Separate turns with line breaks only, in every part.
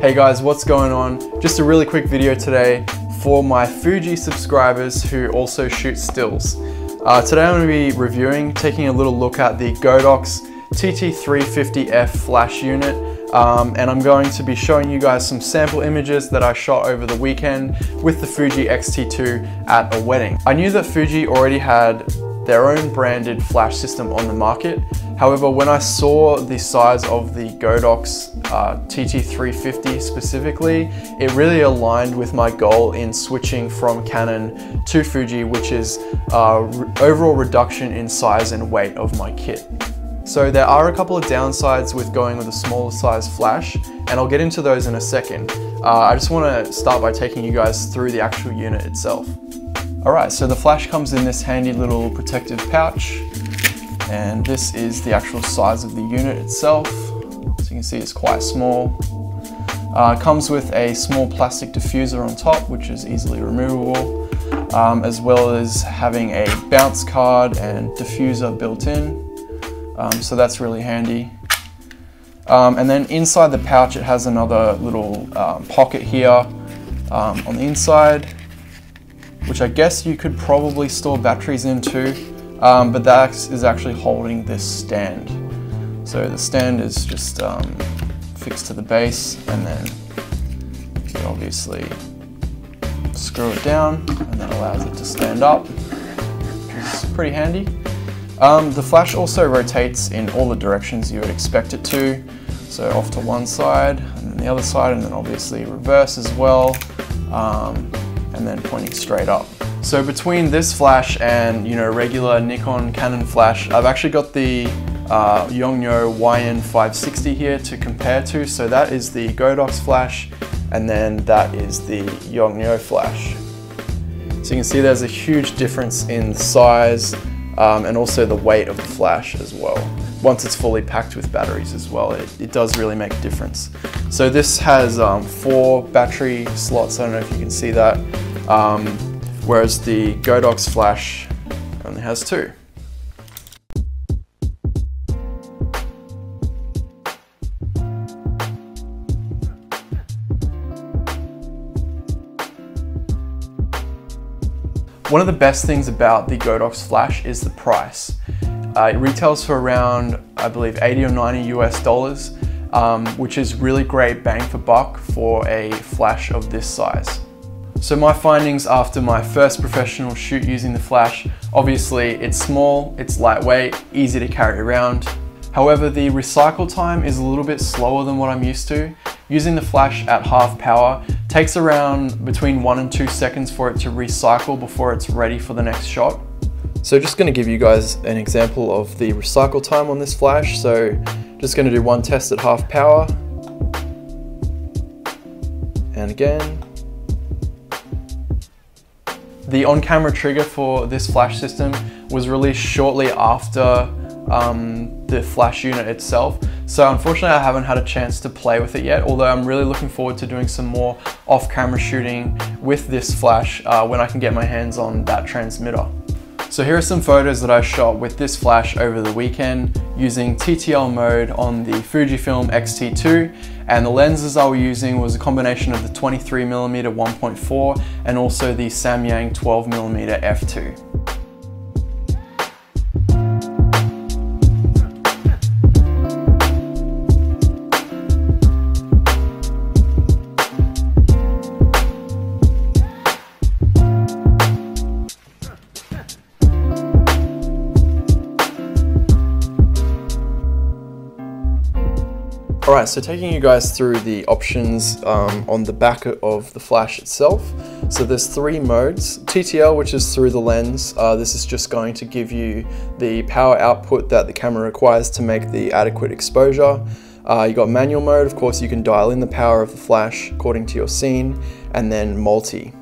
Hey guys, what's going on? Just a really quick video today for my Fuji subscribers who also shoot stills. Today I'm going to be reviewing, taking a little look at the Godox TT350F flash unit, and I'm going to be showing you guys some sample images that I shot over the weekend with the Fuji X-T2 at a wedding. I knew that Fuji already had their own branded flash system on the market. However, when I saw the size of the Godox TT350 specifically, it really aligned with my goal in switching from Canon to Fuji, which is overall reduction in size and weight of my kit. So there are a couple of downsides with going with a smaller size flash, and I'll get into those in a second. I just want to start by taking you guys through the actual unit itself. Alright, so the flash comes in this handy little protective pouch, and this is the actual size of the unit itself. So you can see it's quite small. It comes with a small plastic diffuser on top, which is easily removable, as well as having a bounce card and diffuser built in. So that's really handy. And then inside the pouch it has another little pocket here on the inside, which I guess you could probably store batteries into, but that is actually holding this stand. So the stand is just fixed to the base, and then you obviously screw it down, and that allows it to stand up, which is pretty handy. The flash also rotates in all the directions you would expect it to, so off to one side, and then the other side, and then obviously reverse as well. And then pointing straight up. So between this flash and regular Nikon Canon flash, I've actually got the Yongnuo YN560 here to compare to. So that is the Godox flash, and then that is the Yongnuo flash. So you can see there's a huge difference in size and also the weight of the flash as well. Once it's fully packed with batteries as well, it does really make a difference. So this has 4 battery slots, I don't know if you can see that, whereas the Godox flash only has 2. One of the best things about the Godox flash is the price. It retails for around, I believe, 80 or 90 US dollars, which is really great bang for buck for a flash of this size. So my findings after my first professional shoot using the flash, obviously it's small, it's lightweight, easy to carry around. However, the recycle time is a little bit slower than what I'm used to. Using the flash at half power takes around between 1 and 2 seconds for it to recycle before it's ready for the next shot. So just going to give you guys an example of the recycle time on this flash. So just going to do one test at half power, and again. The on-camera trigger for this flash system was released shortly after the flash unit itself. So unfortunately I haven't had a chance to play with it yet, although I'm really looking forward to doing some more off-camera shooting with this flash when I can get my hands on that transmitter. So here are some photos that I shot with this flash over the weekend using TTL mode on the Fujifilm X-T2, and the lenses I was using was a combination of the 23mm 1.4 and also the Samyang 12mm f2. Alright, so taking you guys through the options on the back of the flash itself. So there's 3 modes. TTL, which is through the lens. This is just going to give you the power output that the camera requires to make the adequate exposure. You got manual mode, of course you can dial in the power of the flash according to your scene, and then multi.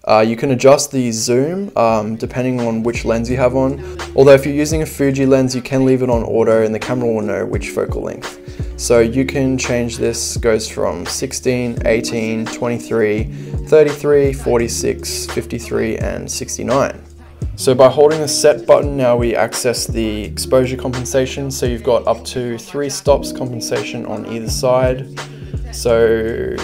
You can adjust the zoom depending on which lens you have on, although if you're using a Fuji lens you can leave it on auto and the camera will know which focal length. So you can change this, goes from 16, 18, 23, 33, 46, 53 and 69. So by holding the set button, now we access the exposure compensation. So you've got up to 3 stops compensation on either side. So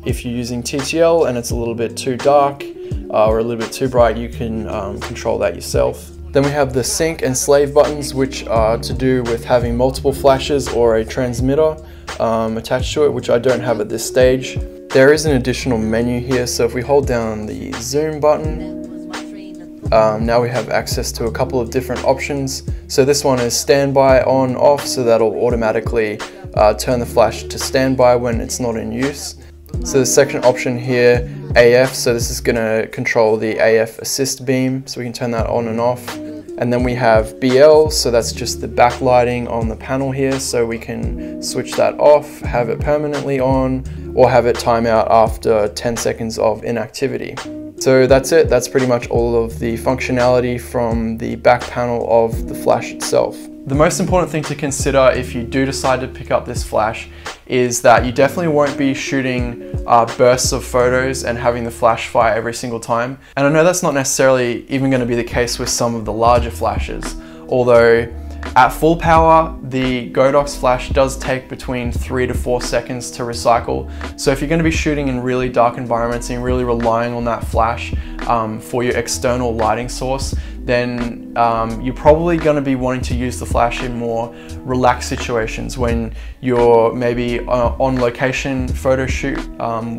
if you're using TTL and it's a little bit too dark or a little bit too bright, you can control that yourself. Then we have the sync and slave buttons, which are to do with having multiple flashes or a transmitter attached to it, which I don't have at this stage. There is an additional menu here, so if we hold down the zoom button, now we have access to a couple of different options. So this one is standby on off, so that'll automatically turn the flash to standby when it's not in use. So the second option here, AF, so this is going to control the AF assist beam, so we can turn that on and off. And then we have BL, so that's just the backlighting on the panel here, so we can switch that off, have it permanently on, or have it time out after 10 seconds of inactivity. So that's it, that's pretty much all of the functionality from the back panel of the flash itself. The most important thing to consider if you do decide to pick up this flash is that you definitely won't be shooting bursts of photos and having the flash fire every single time. And I know that's not necessarily even going to be the case with some of the larger flashes, although at full power, the Godox flash does take between 3 to 4 seconds to recycle. So if you're going to be shooting in really dark environments and you're really relying on that flash for your external lighting source, then you're probably going to be wanting to use the flash in more relaxed situations when you're maybe on location photo shoot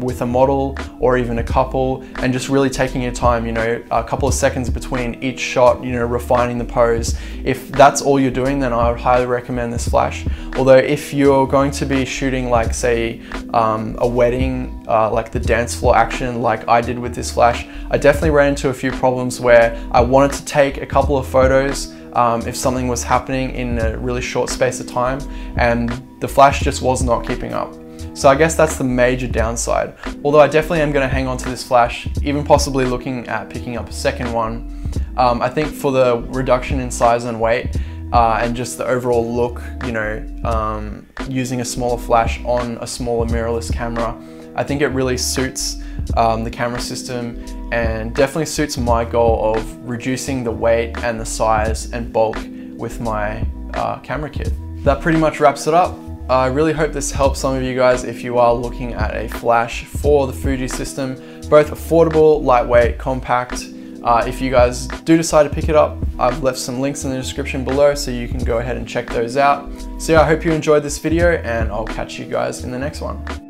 with a model or even a couple, and just really taking your time, you know, a couple of seconds between each shot, you know, refining the pose. If that's all you're doing, then I would highly recommend this flash. Although if you're going to be shooting like say a wedding, like the dance floor action like I did with this flash, I definitely ran into a few problems where I wanted to take a couple of photos if something was happening in a really short space of time, and the flash just was not keeping up. So I guess that's the major downside. Although I definitely am going to hang on to this flash, even possibly looking at picking up a second one. I think for the reduction in size and weight and just the overall look, you know, using a smaller flash on a smaller mirrorless camera, I think it really suits the camera system and definitely suits my goal of reducing the weight and the size and bulk with my camera kit. That pretty much wraps it up. I really hope this helps some of you guys if you are looking at a flash for the Fuji system. Both affordable, lightweight, compact. If you guys do decide to pick it up, I've left some links in the description below so you can go ahead and check those out. So yeah, I hope you enjoyed this video and I'll catch you guys in the next one.